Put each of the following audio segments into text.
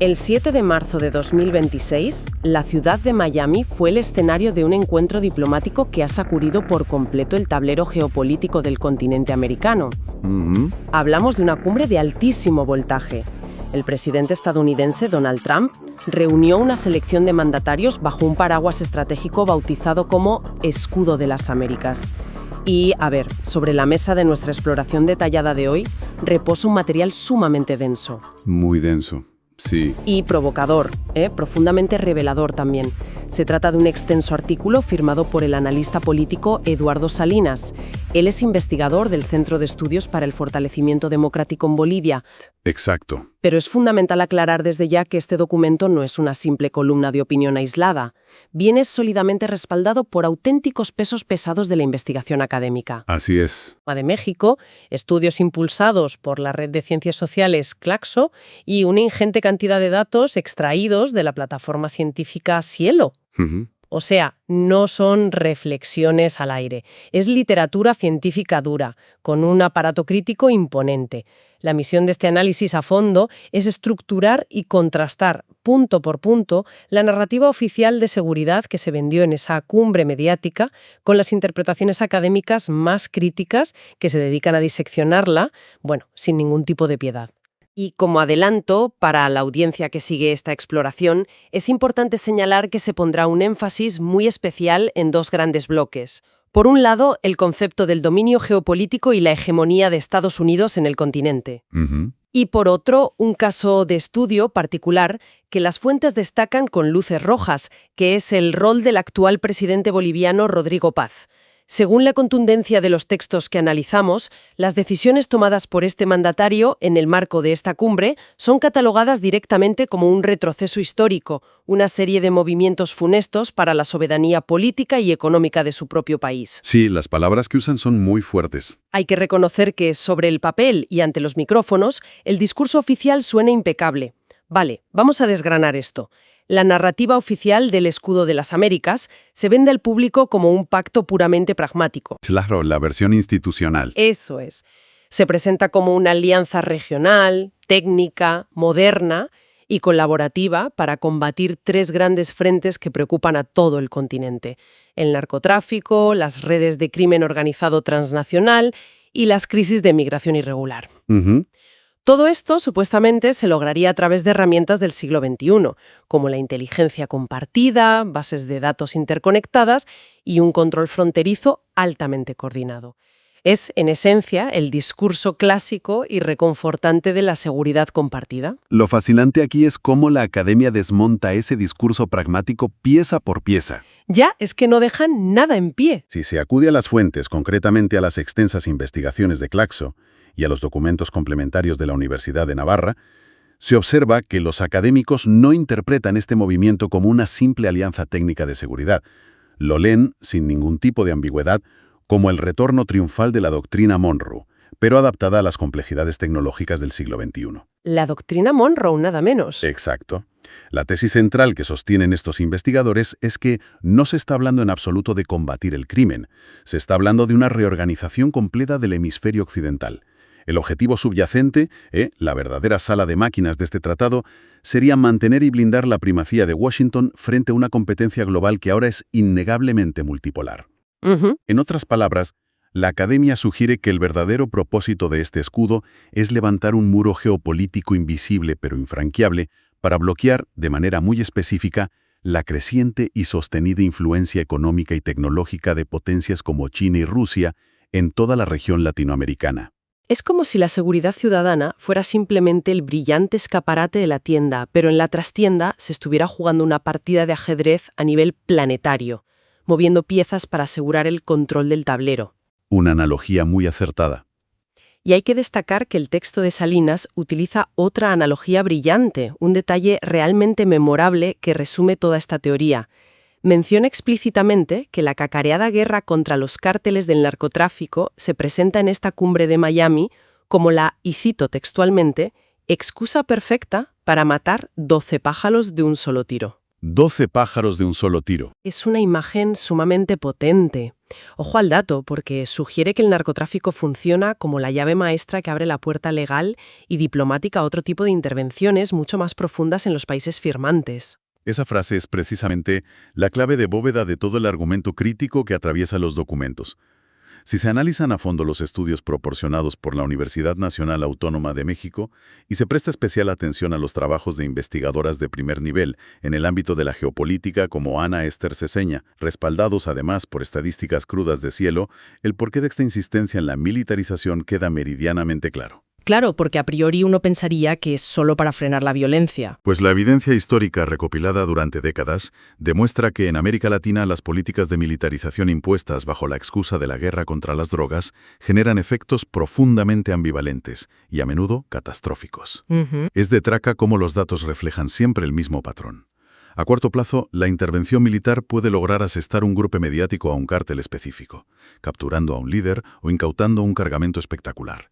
El 7 de marzo de 2026, la ciudad de Miami fue el escenario de un encuentro diplomático que ha sacudido por completo el tablero geopolítico del continente americano. Hablamos de una cumbre de altísimo voltaje. El presidente estadounidense Donald Trump reunió una selección de mandatarios bajo un paraguas estratégico bautizado como Escudo de las Américas. Y, sobre la mesa de nuestra exploración detallada de hoy, reposa un material sumamente denso. Muy denso. Sí. Y provocador, profundamente revelador también. Se trata de un extenso artículo firmado por el analista político Eduardo Salinas. Él es investigador del Centro de Estudios para el Fortalecimiento Democrático en Bolivia. Exacto. Pero es fundamental aclarar desde ya que este documento no es una simple columna de opinión aislada. Viene sólidamente respaldado por auténticos pesos pesados de la investigación académica. Así es. De México, estudios impulsados por la red de ciencias sociales Claxo y una ingente cantidad de datos extraídos de la plataforma científica Cielo. O sea, no son reflexiones al aire. Es literatura científica dura, con un aparato crítico imponente. La misión de este análisis a fondo es estructurar y contrastar, punto por punto, la narrativa oficial de seguridad que se vendió en esa cumbre mediática con las interpretaciones académicas más críticas que se dedican a diseccionarla, sin ningún tipo de piedad. Y como adelanto, para la audiencia que sigue esta exploración, es importante señalar que se pondrá un énfasis muy especial en dos grandes bloques. Por un lado, el concepto del dominio geopolítico y la hegemonía de Estados Unidos en el continente. Y por otro, un caso de estudio particular que las fuentes destacan con luces rojas, que es el rol del actual presidente boliviano Rodrigo Paz. Según la contundencia de los textos que analizamos, las decisiones tomadas por este mandatario en el marco de esta cumbre son catalogadas directamente como un retroceso histórico, una serie de movimientos funestos para la soberanía política y económica de su propio país. Sí, las palabras que usan son muy fuertes. Hay que reconocer que sobre el papel y ante los micrófonos, el discurso oficial suena impecable. Vale, vamos a desgranar esto. La narrativa oficial del Escudo de las Américas se vende al público como un pacto puramente pragmático. Claro, la versión institucional. Eso es. Se presenta como una alianza regional, técnica, moderna y colaborativa para combatir tres grandes frentes que preocupan a todo el continente: el narcotráfico, las redes de crimen organizado transnacional y las crisis de migración irregular. Todo esto, supuestamente, se lograría a través de herramientas del siglo XXI, como la inteligencia compartida, bases de datos interconectadas y un control fronterizo altamente coordinado. Es, en esencia, el discurso clásico y reconfortante de la seguridad compartida. Lo fascinante aquí es cómo la academia desmonta ese discurso pragmático pieza por pieza. Ya es que no dejan nada en pie. Si se acude a las fuentes, concretamente a las extensas investigaciones de Claxo, y a los documentos complementarios de la Universidad de Navarra, se observa que los académicos no interpretan este movimiento como una simple alianza técnica de seguridad. Lo leen, sin ningún tipo de ambigüedad, como el retorno triunfal de la doctrina Monroe, pero adaptada a las complejidades tecnológicas del siglo XXI. La doctrina Monroe, nada menos. Exacto. La tesis central que sostienen estos investigadores es que no se está hablando en absoluto de combatir el crimen, se está hablando de una reorganización completa del hemisferio occidental. El objetivo subyacente, la verdadera sala de máquinas de este tratado, sería mantener y blindar la primacía de Washington frente a una competencia global que ahora es innegablemente multipolar. En otras palabras, la academia sugiere que el verdadero propósito de este escudo es levantar un muro geopolítico invisible pero infranqueable para bloquear, de manera muy específica, la creciente y sostenida influencia económica y tecnológica de potencias como China y Rusia en toda la región latinoamericana. Es como si la seguridad ciudadana fuera simplemente el brillante escaparate de la tienda, pero en la trastienda se estuviera jugando una partida de ajedrez a nivel planetario, moviendo piezas para asegurar el control del tablero. Una analogía muy acertada. Y hay que destacar que el texto de Salinas utiliza otra analogía brillante, un detalle realmente memorable que resume toda esta teoría. Menciona explícitamente que la cacareada guerra contra los cárteles del narcotráfico se presenta en esta cumbre de Miami como la, y cito textualmente, excusa perfecta para matar 12 pájaros de un solo tiro. 12 pájaros de un solo tiro. Es una imagen sumamente potente. Ojo al dato, porque sugiere que el narcotráfico funciona como la llave maestra que abre la puerta legal y diplomática a otro tipo de intervenciones mucho más profundas en los países firmantes. Esa frase es precisamente la clave de bóveda de todo el argumento crítico que atraviesa los documentos. Si se analizan a fondo los estudios proporcionados por la Universidad Nacional Autónoma de México y se presta especial atención a los trabajos de investigadoras de primer nivel en el ámbito de la geopolítica como Ana Esther Ceseña, respaldados además por estadísticas crudas de Cielo, el porqué de esta insistencia en la militarización queda meridianamente claro. Claro, porque a priori uno pensaría que es solo para frenar la violencia. Pues la evidencia histórica recopilada durante décadas demuestra que en América Latina las políticas de militarización impuestas bajo la excusa de la guerra contra las drogas generan efectos profundamente ambivalentes y a menudo catastróficos. Es de traca cómo los datos reflejan siempre el mismo patrón. A corto plazo, la intervención militar puede lograr asestar un grupo mediático a un cártel específico, capturando a un líder o incautando un cargamento espectacular.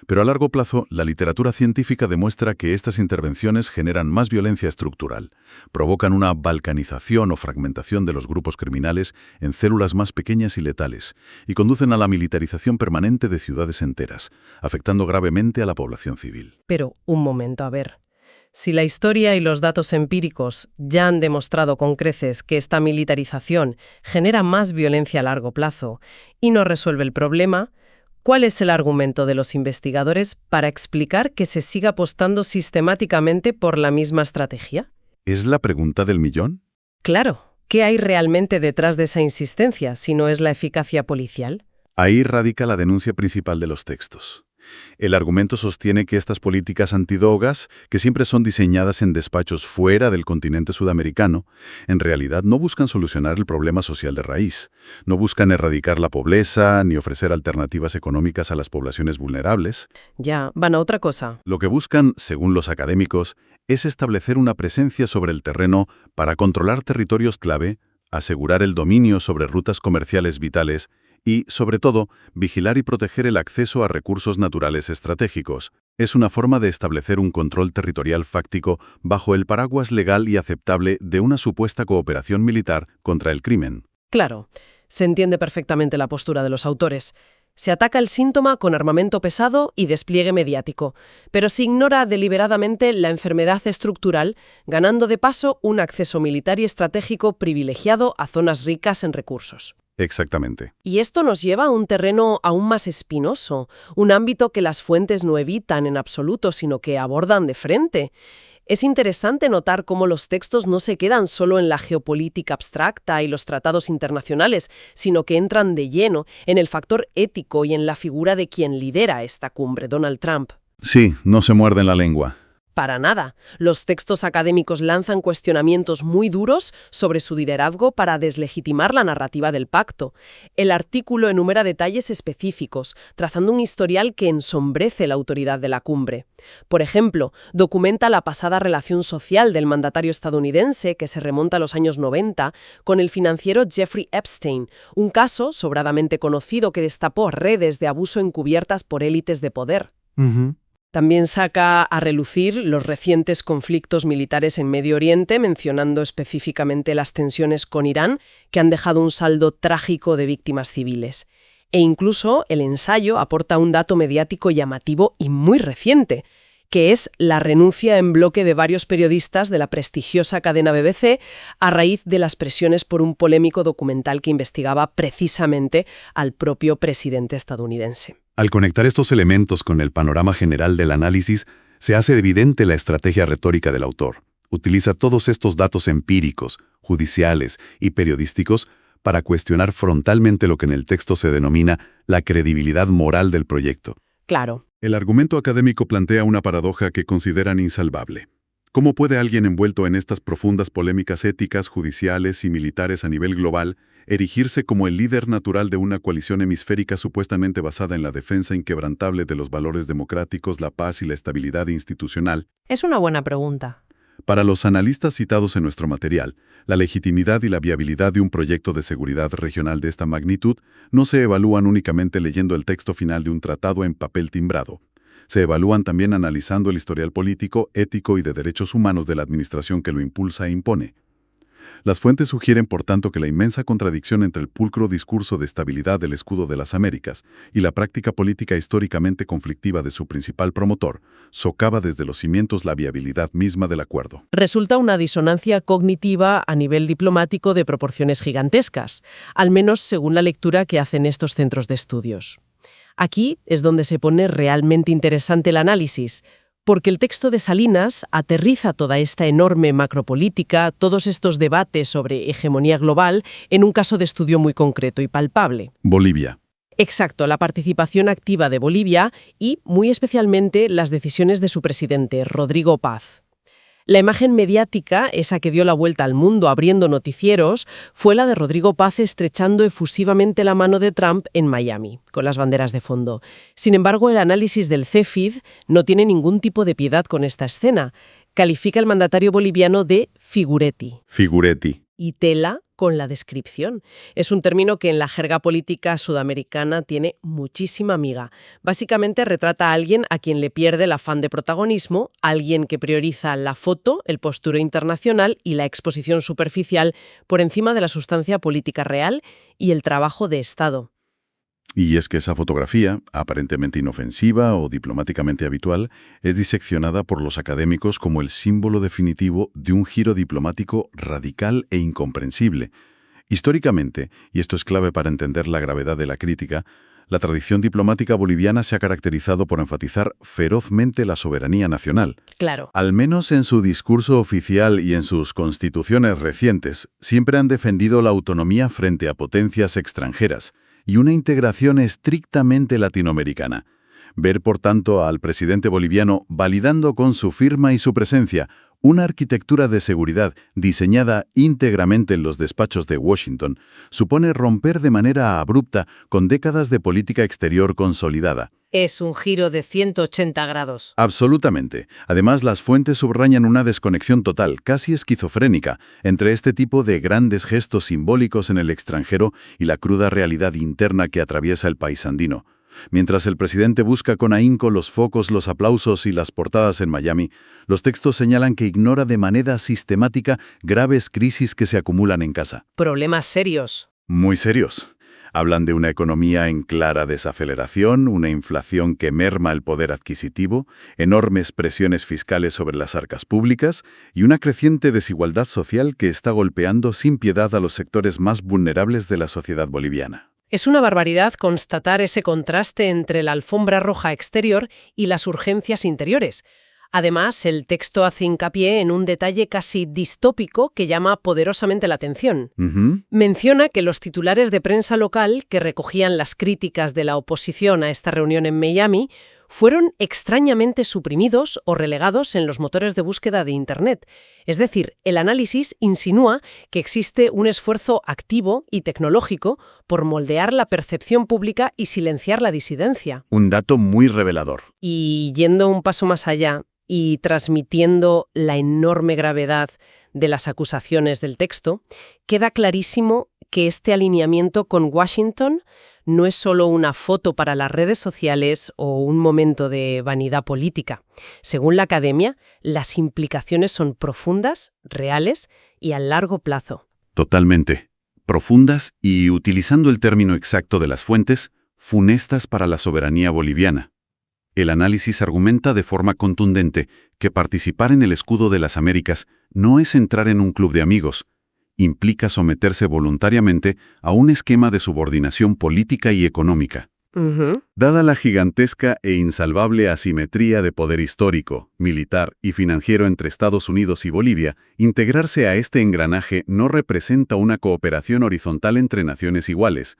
Pero a largo plazo, la literatura científica demuestra que estas intervenciones generan más violencia estructural, provocan una balcanización o fragmentación de los grupos criminales en células más pequeñas y letales, y conducen a la militarización permanente de ciudades enteras, afectando gravemente a la población civil. Pero, un momento, a ver. Si la historia y los datos empíricos ya han demostrado con creces que esta militarización genera más violencia a largo plazo y no resuelve el problema, ¿cuál es el argumento de los investigadores para explicar que se siga apostando sistemáticamente por la misma estrategia? ¿Es la pregunta del millón? Claro, ¿qué hay realmente detrás de esa insistencia si no es la eficacia policial? Ahí radica la denuncia principal de los textos. El argumento sostiene que estas políticas antidrogas, que siempre son diseñadas en despachos fuera del continente sudamericano, en realidad no buscan solucionar el problema social de raíz, no buscan erradicar la pobreza ni ofrecer alternativas económicas a las poblaciones vulnerables. Ya, van a otra cosa. Lo que buscan, según los académicos, es establecer una presencia sobre el terreno para controlar territorios clave, asegurar el dominio sobre rutas comerciales vitales y, sobre todo, vigilar y proteger el acceso a recursos naturales estratégicos. Es una forma de establecer un control territorial fáctico bajo el paraguas legal y aceptable de una supuesta cooperación militar contra el crimen. Claro, se entiende perfectamente la postura de los autores. Se ataca el síntoma con armamento pesado y despliegue mediático, pero se ignora deliberadamente la enfermedad estructural, ganando de paso un acceso militar y estratégico privilegiado a zonas ricas en recursos. Exactamente. Y esto nos lleva a un terreno aún más espinoso, un ámbito que las fuentes no evitan en absoluto, sino que abordan de frente. Es interesante notar cómo los textos no se quedan solo en la geopolítica abstracta y los tratados internacionales, sino que entran de lleno en el factor ético y en la figura de quien lidera esta cumbre, Donald Trump. Sí, no se muerden la lengua. Para nada. Los textos académicos lanzan cuestionamientos muy duros sobre su liderazgo para deslegitimar la narrativa del pacto. El artículo enumera detalles específicos, trazando un historial que ensombrece la autoridad de la cumbre. Por ejemplo, documenta la pasada relación social del mandatario estadounidense, que se remonta a los años 90, con el financiero Jeffrey Epstein, un caso sobradamente conocido que destapó redes de abuso encubiertas por élites de poder. También saca a relucir los recientes conflictos militares en Medio Oriente, mencionando específicamente las tensiones con Irán, que han dejado un saldo trágico de víctimas civiles. E incluso el ensayo aporta un dato mediático llamativo y muy reciente, que es la renuncia en bloque de varios periodistas de la prestigiosa cadena BBC a raíz de las presiones por un polémico documental que investigaba precisamente al propio presidente estadounidense. Al conectar estos elementos con el panorama general del análisis, se hace evidente la estrategia retórica del autor. Utiliza todos estos datos empíricos, judiciales y periodísticos para cuestionar frontalmente lo que en el texto se denomina la credibilidad moral del proyecto. Claro. El argumento académico plantea una paradoja que consideran insalvable. ¿Cómo puede alguien envuelto en estas profundas polémicas éticas, judiciales y militares a nivel global erigirse como el líder natural de una coalición hemisférica supuestamente basada en la defensa inquebrantable de los valores democráticos, la paz y la estabilidad institucional? Es una buena pregunta. Para los analistas citados en nuestro material, la legitimidad y la viabilidad de un proyecto de seguridad regional de esta magnitud no se evalúan únicamente leyendo el texto final de un tratado en papel timbrado. Se evalúan también analizando el historial político, ético y de derechos humanos de la administración que lo impulsa e impone. Las fuentes sugieren, por tanto, que la inmensa contradicción entre el pulcro discurso de estabilidad del escudo de las Américas y la práctica política históricamente conflictiva de su principal promotor socava desde los cimientos la viabilidad misma del acuerdo. Resulta una disonancia cognitiva a nivel diplomático de proporciones gigantescas, al menos según la lectura que hacen estos centros de estudios. Aquí es donde se pone realmente interesante el análisis, porque el texto de Salinas aterriza toda esta enorme macropolítica, todos estos debates sobre hegemonía global, en un caso de estudio muy concreto y palpable. Bolivia. Exacto, la participación activa de Bolivia y, muy especialmente, las decisiones de su presidente, Rodrigo Paz. La imagen mediática, esa que dio la vuelta al mundo abriendo noticieros, fue la de Rodrigo Paz estrechando efusivamente la mano de Trump en Miami, con las banderas de fondo. Sin embargo, el análisis del CEFID no tiene ningún tipo de piedad con esta escena. Califica al mandatario boliviano de figuretti. Figuretti. Y tela con la descripción. Es un término que en la jerga política sudamericana tiene muchísima miga. Básicamente retrata a alguien a quien le pierde el afán de protagonismo, alguien que prioriza la foto, el postureo internacional y la exposición superficial por encima de la sustancia política real y el trabajo de Estado. Y es que esa fotografía, aparentemente inofensiva o diplomáticamente habitual, es diseccionada por los académicos como el símbolo definitivo de un giro diplomático radical e incomprensible. Históricamente, y esto es clave para entender la gravedad de la crítica, la tradición diplomática boliviana se ha caracterizado por enfatizar ferozmente la soberanía nacional. Claro. Al menos en su discurso oficial y en sus constituciones recientes, siempre han defendido la autonomía frente a potencias extranjeras y una integración estrictamente latinoamericana. Ver, por tanto, al presidente boliviano validando con su firma y su presencia una arquitectura de seguridad diseñada íntegramente en los despachos de Washington supone romper de manera abrupta con décadas de política exterior consolidada. Es un giro de 180 grados. Absolutamente. Además, las fuentes subrayan una desconexión total, casi esquizofrénica, entre este tipo de grandes gestos simbólicos en el extranjero y la cruda realidad interna que atraviesa el país andino. Mientras el presidente busca con ahínco los focos, los aplausos y las portadas en Miami, los textos señalan que ignora de manera sistemática graves crisis que se acumulan en casa. Problemas serios. Muy serios. Hablan de una economía en clara desaceleración, una inflación que merma el poder adquisitivo, enormes presiones fiscales sobre las arcas públicas y una creciente desigualdad social que está golpeando sin piedad a los sectores más vulnerables de la sociedad boliviana. Es una barbaridad constatar ese contraste entre la alfombra roja exterior y las urgencias interiores. Además, el texto hace hincapié en un detalle casi distópico que llama poderosamente la atención. Menciona que los titulares de prensa local que recogían las críticas de la oposición a esta reunión en Miami fueron extrañamente suprimidos o relegados en los motores de búsqueda de Internet. Es decir, el análisis insinúa que existe un esfuerzo activo y tecnológico por moldear la percepción pública y silenciar la disidencia. Un dato muy revelador. Y yendo un paso más allá y transmitiendo la enorme gravedad de las acusaciones del texto, queda clarísimo que este alineamiento con Washington no es solo una foto para las redes sociales o un momento de vanidad política. Según la academia, las implicaciones son profundas, reales y a largo plazo. Totalmente. Profundas y, utilizando el término exacto de las fuentes, funestas para la soberanía boliviana. El análisis argumenta de forma contundente que participar en el escudo de las Américas no es entrar en un club de amigos, implica someterse voluntariamente a un esquema de subordinación política y económica. Dada la gigantesca e insalvable asimetría de poder histórico, militar y financiero entre Estados Unidos y Bolivia, integrarse a este engranaje no representa una cooperación horizontal entre naciones iguales.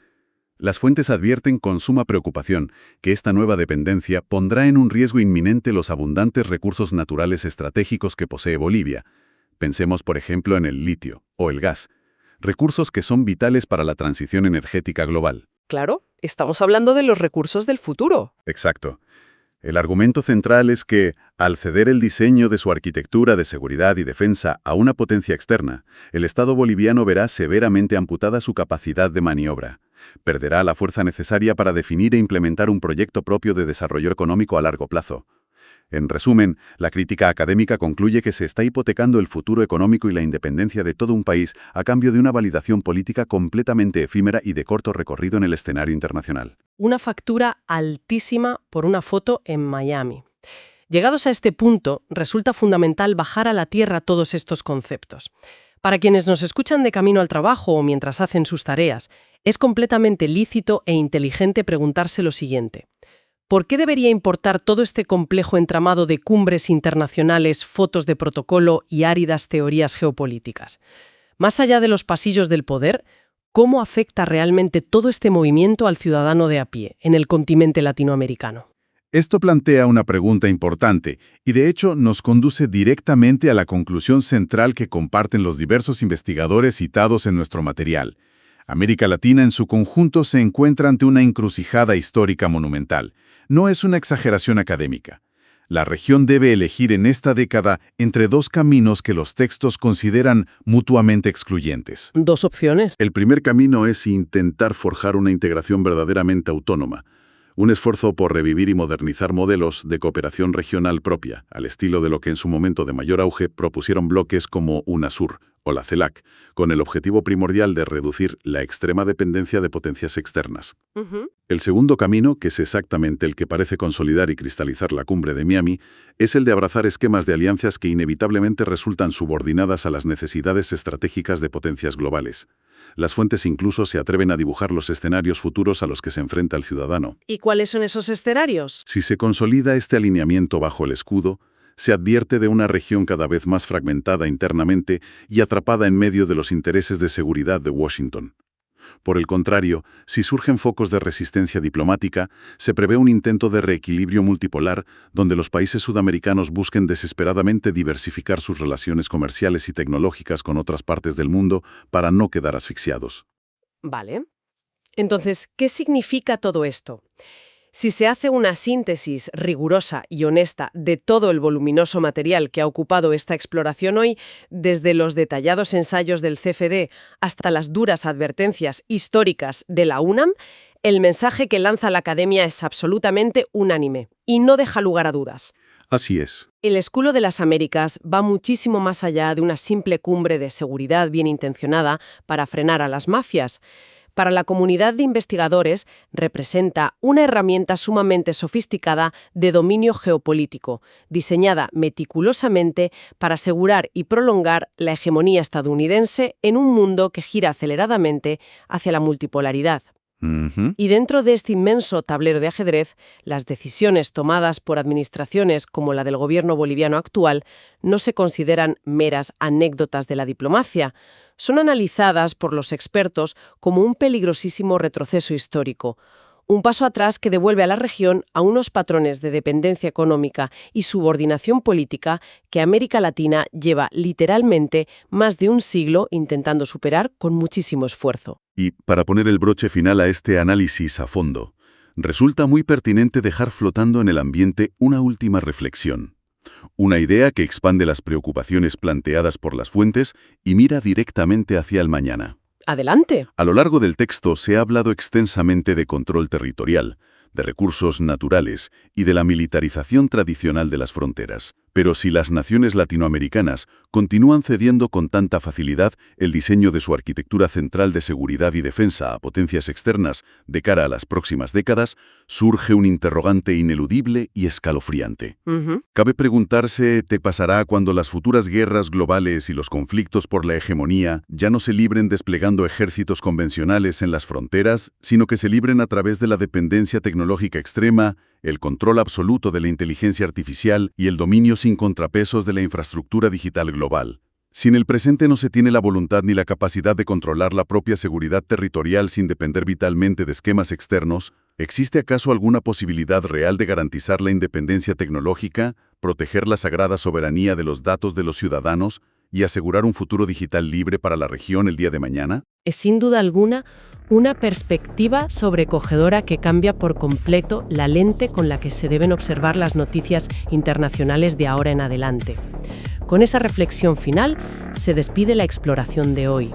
Las fuentes advierten con suma preocupación que esta nueva dependencia pondrá en un riesgo inminente los abundantes recursos naturales estratégicos que posee Bolivia. Pensemos, por ejemplo, en el litio o el gas, recursos que son vitales para la transición energética global. Claro, estamos hablando de los recursos del futuro. Exacto. El argumento central es que, al ceder el diseño de su arquitectura de seguridad y defensa a una potencia externa, el Estado boliviano verá severamente amputada su capacidad de maniobra. Perderá la fuerza necesaria para definir e implementar un proyecto propio de desarrollo económico a largo plazo. En resumen, la crítica académica concluye que se está hipotecando el futuro económico y la independencia de todo un país a cambio de una validación política completamente efímera y de corto recorrido en el escenario internacional. Una factura altísima por una foto en Miami. Llegados a este punto, resulta fundamental bajar a la tierra todos estos conceptos. Para quienes nos escuchan de camino al trabajo o mientras hacen sus tareas, es completamente lícito e inteligente preguntarse lo siguiente. ¿Por qué debería importar todo este complejo entramado de cumbres internacionales, fotos de protocolo y áridas teorías geopolíticas? Más allá de los pasillos del poder, ¿cómo afecta realmente todo este movimiento al ciudadano de a pie en el continente latinoamericano? Esto plantea una pregunta importante y de hecho nos conduce directamente a la conclusión central que comparten los diversos investigadores citados en nuestro material. América Latina en su conjunto se encuentra ante una encrucijada histórica monumental. No es una exageración académica. La región debe elegir en esta década entre dos caminos que los textos consideran mutuamente excluyentes. Dos opciones. El primer camino es intentar forjar una integración verdaderamente autónoma. Un esfuerzo por revivir y modernizar modelos de cooperación regional propia, al estilo de lo que en su momento de mayor auge propusieron bloques como UNASUR o la CELAC, con el objetivo primordial de reducir la extrema dependencia de potencias externas. El segundo camino, que es exactamente el que parece consolidar y cristalizar la cumbre de Miami, es el de abrazar esquemas de alianzas que inevitablemente resultan subordinadas a las necesidades estratégicas de potencias globales. Las fuentes incluso se atreven a dibujar los escenarios futuros a los que se enfrenta el ciudadano. ¿Y cuáles son esos escenarios? Si se consolida este alineamiento bajo el escudo, se advierte de una región cada vez más fragmentada internamente y atrapada en medio de los intereses de seguridad de Washington. Por el contrario, si surgen focos de resistencia diplomática, se prevé un intento de reequilibrio multipolar donde los países sudamericanos busquen desesperadamente diversificar sus relaciones comerciales y tecnológicas con otras partes del mundo para no quedar asfixiados. Vale. Entonces, ¿qué significa todo esto? Si se hace una síntesis rigurosa y honesta de todo el voluminoso material que ha ocupado esta exploración hoy, desde los detallados ensayos del CFD hasta las duras advertencias históricas de la UNAM, el mensaje que lanza la academia es absolutamente unánime y no deja lugar a dudas. Así es. El Escudo de las Américas va muchísimo más allá de una simple cumbre de seguridad bien intencionada para frenar a las mafias. Para la comunidad de investigadores representa una herramienta sumamente sofisticada de dominio geopolítico, diseñada meticulosamente para asegurar y prolongar la hegemonía estadounidense en un mundo que gira aceleradamente hacia la multipolaridad. Y dentro de este inmenso tablero de ajedrez, las decisiones tomadas por administraciones como la del gobierno boliviano actual no se consideran meras anécdotas de la diplomacia. Son analizadas por los expertos como un peligrosísimo retroceso histórico, un paso atrás que devuelve a la región a unos patrones de dependencia económica y subordinación política que América Latina lleva literalmente más de un siglo intentando superar con muchísimo esfuerzo. Y para poner el broche final a este análisis a fondo, resulta muy pertinente dejar flotando en el ambiente una última reflexión. Una idea que expande las preocupaciones planteadas por las fuentes y mira directamente hacia el mañana. ¡Adelante! A lo largo del texto se ha hablado extensamente de control territorial, de recursos naturales y de la militarización tradicional de las fronteras. Pero si las naciones latinoamericanas continúan cediendo con tanta facilidad el diseño de su arquitectura central de seguridad y defensa a potencias externas de cara a las próximas décadas, surge un interrogante ineludible y escalofriante. Cabe preguntarse, ¿qué pasará cuando las futuras guerras globales y los conflictos por la hegemonía ya no se libren desplegando ejércitos convencionales en las fronteras, sino que se libren a través de la dependencia tecnológica extrema, el control absoluto de la inteligencia artificial y el dominio sin contrapesos de la infraestructura digital global? Si en el presente no se tiene la voluntad ni la capacidad de controlar la propia seguridad territorial sin depender vitalmente de esquemas externos, ¿existe acaso alguna posibilidad real de garantizar la independencia tecnológica, proteger la sagrada soberanía de los datos de los ciudadanos y asegurar un futuro digital libre para la región el día de mañana? Es sin duda alguna una perspectiva sobrecogedora que cambia por completo la lente con la que se deben observar las noticias internacionales de ahora en adelante. Con esa reflexión final se despide la exploración de hoy.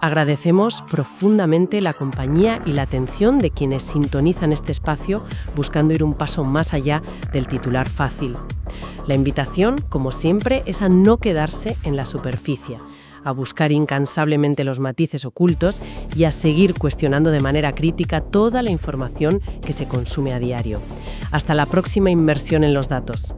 Agradecemos profundamente la compañía y la atención de quienes sintonizan este espacio buscando ir un paso más allá del titular fácil. La invitación, como siempre, es a no quedarse en la superficie, a buscar incansablemente los matices ocultos y a seguir cuestionando de manera crítica toda la información que se consume a diario. Hasta la próxima inmersión en los datos.